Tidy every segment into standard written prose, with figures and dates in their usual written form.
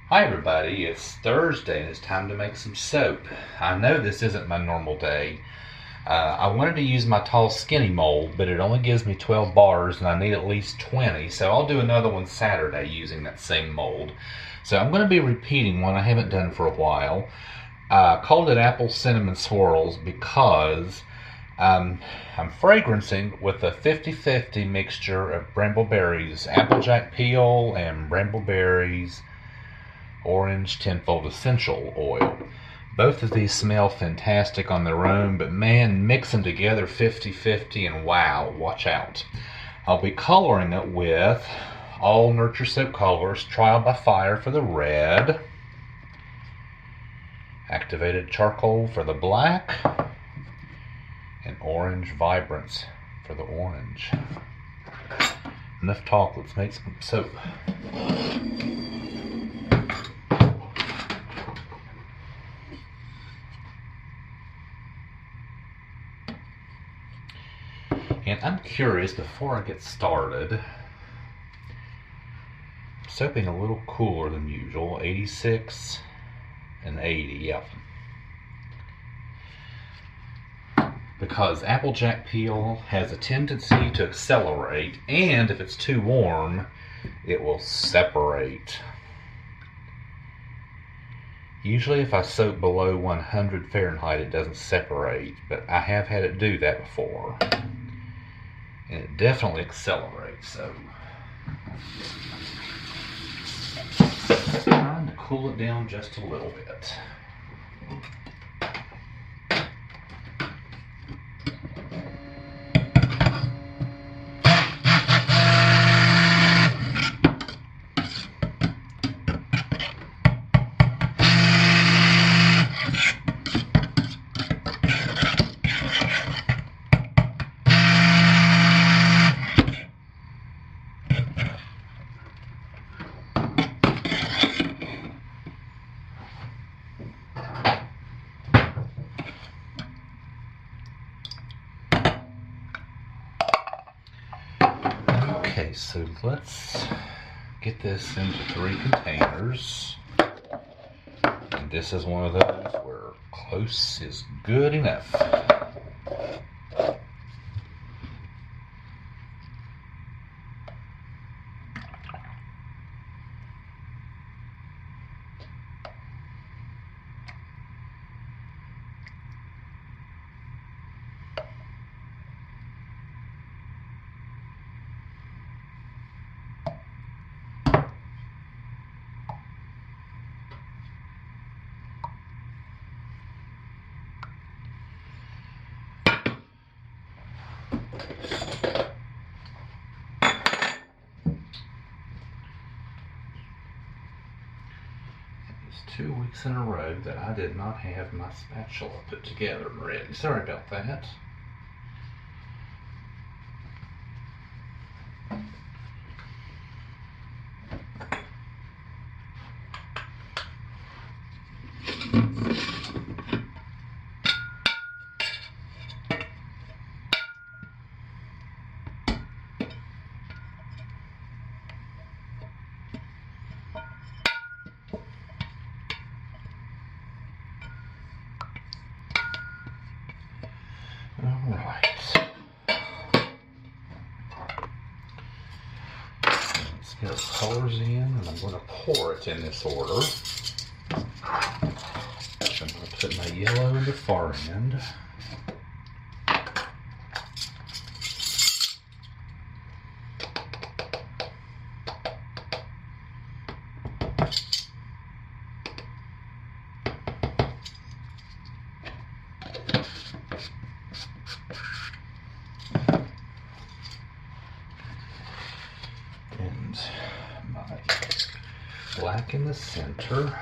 Hi everybody, it's Thursday and it's time to make some soap. I know this isn't my normal day. I wanted to use my tall skinny mold, but it only gives me 12 bars and I need at least 20, so I'll do another one Saturday using that same mold. So I'm going to be repeating one I haven't done for a while. I called it Apple Cinnamon Swirls because I'm fragrancing with a 50-50 mixture of brambleberries, applejack peel, and brambleberries orange tenfold essential oil. Both of these smell fantastic on their own, but man, mix them together 50-50 and wow, watch out. I'll be coloring it with all Nurture Soap colors, Trial by Fire for the red, Activated Charcoal for the black, and Orange Vibrance for the orange. Enough talk, let's make some soap. And I'm curious, before I get started, I'm soaping a little cooler than usual, 86 and 80, yep. Because applejack peel has a tendency to accelerate, and if it's too warm, it will separate. Usually if I soap below 100 Fahrenheit, it doesn't separate, but I have had it do that before. And it definitely accelerates, so trying to cool it down just a little bit. Okay, so let's get this into 3 containers. And this is one of those where close is good enough. It's 2 weeks in a row that I did not have my spatula put together and ready. Sorry about that. Let's get our colors in, and I'm going to pour it in this order. I'm going to put my yellow in the far end. And my black in the center.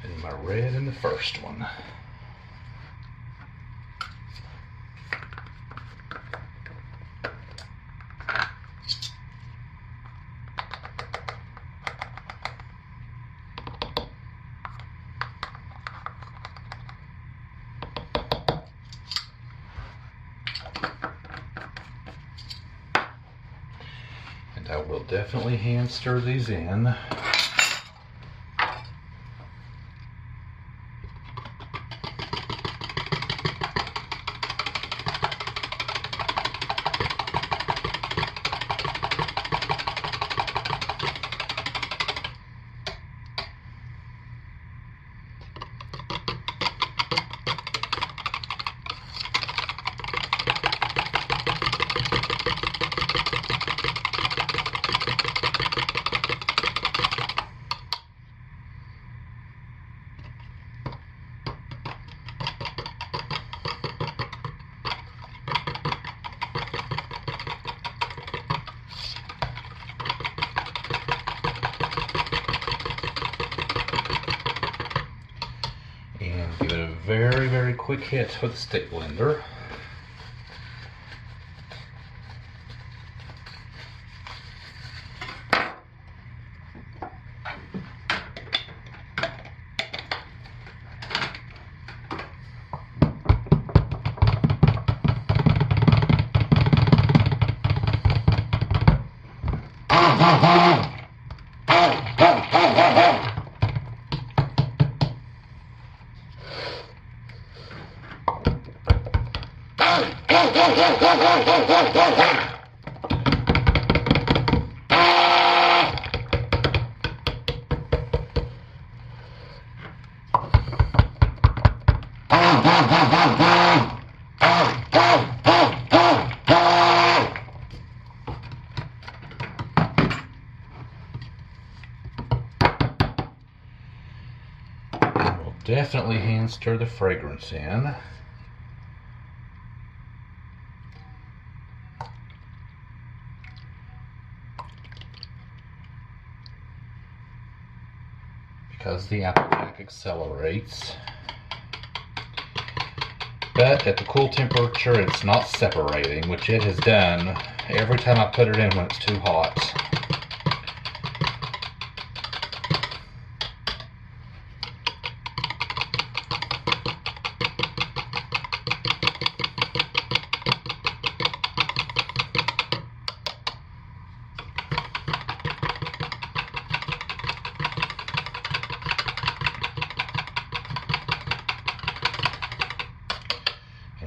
And my red in the first one. And I will definitely hand stir these in. And give it a very, very quick hit with the stick blender. We'll definitely hand stir the fragrance in. Because the apricot accelerates. But at the cool temperature it's not separating, which it has done every time I put it in when it's too hot.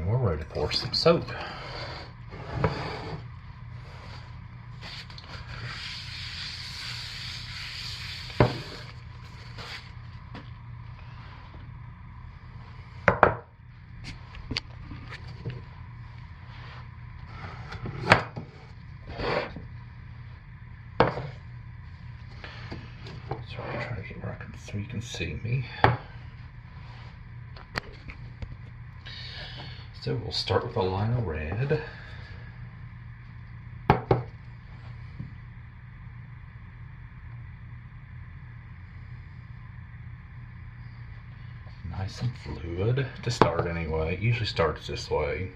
We're ready to pour some soap. So I'm trying to get where I can, so you can see me. So we'll start with a line of red. Nice and fluid to start anyway. It usually starts this way.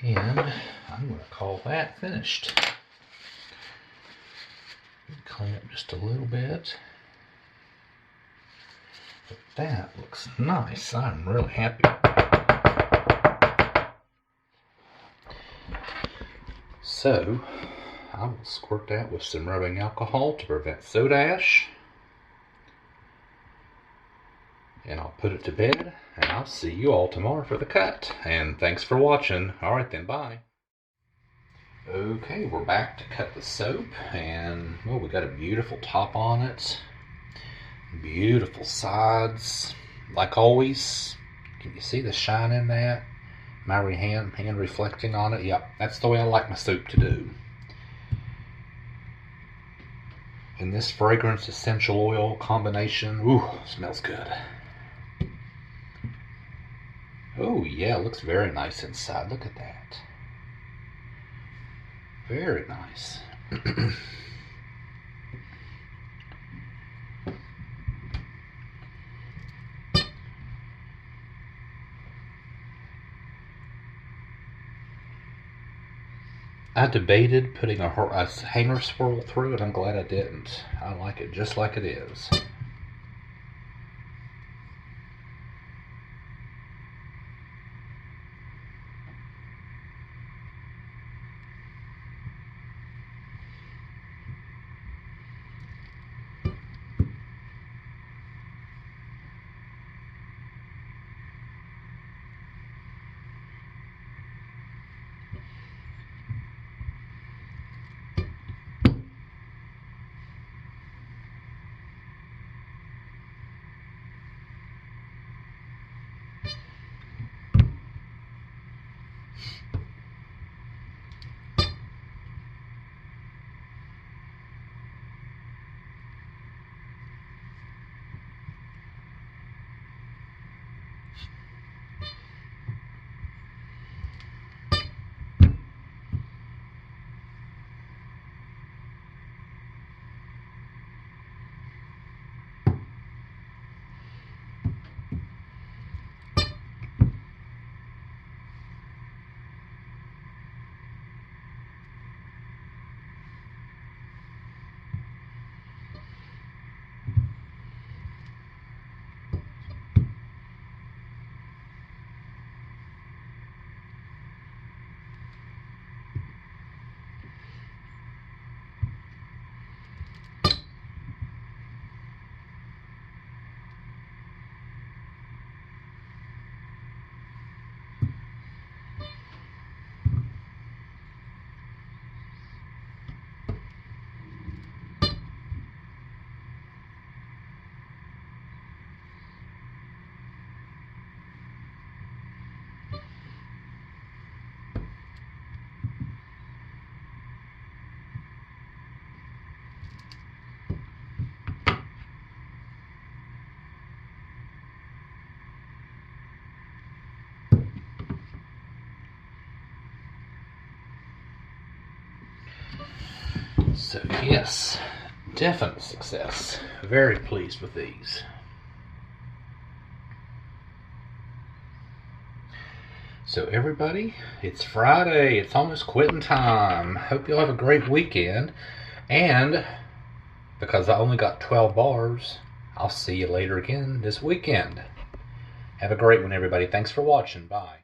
And I'm going to call that finished. Clean up just a little bit. But that looks nice. I'm really happy. So, I will squirt that with some rubbing alcohol to prevent soda ash. And I'll put it to bed, and I'll see you all tomorrow for the cut. And thanks for watching. Alright then, bye. Okay, we're back to cut the soap, and well, we got a beautiful top on it. Beautiful sides. Like always, can you see the shine in that? My hand reflecting on it. Yep, that's the way I like my soap to do. And this fragrance essential oil combination, ooh, smells good. Oh yeah, looks very nice inside. Look at that. Very nice. I debated putting a hanger swirl through it. I'm glad I didn't. I like it just like it is. So yes, definite success. Very pleased with these. So everybody, it's Friday. It's almost quitting time. Hope you'll have a great weekend. And because I only got 12 bars, I'll see you later again this weekend. Have a great one, everybody. Thanks for watching. Bye.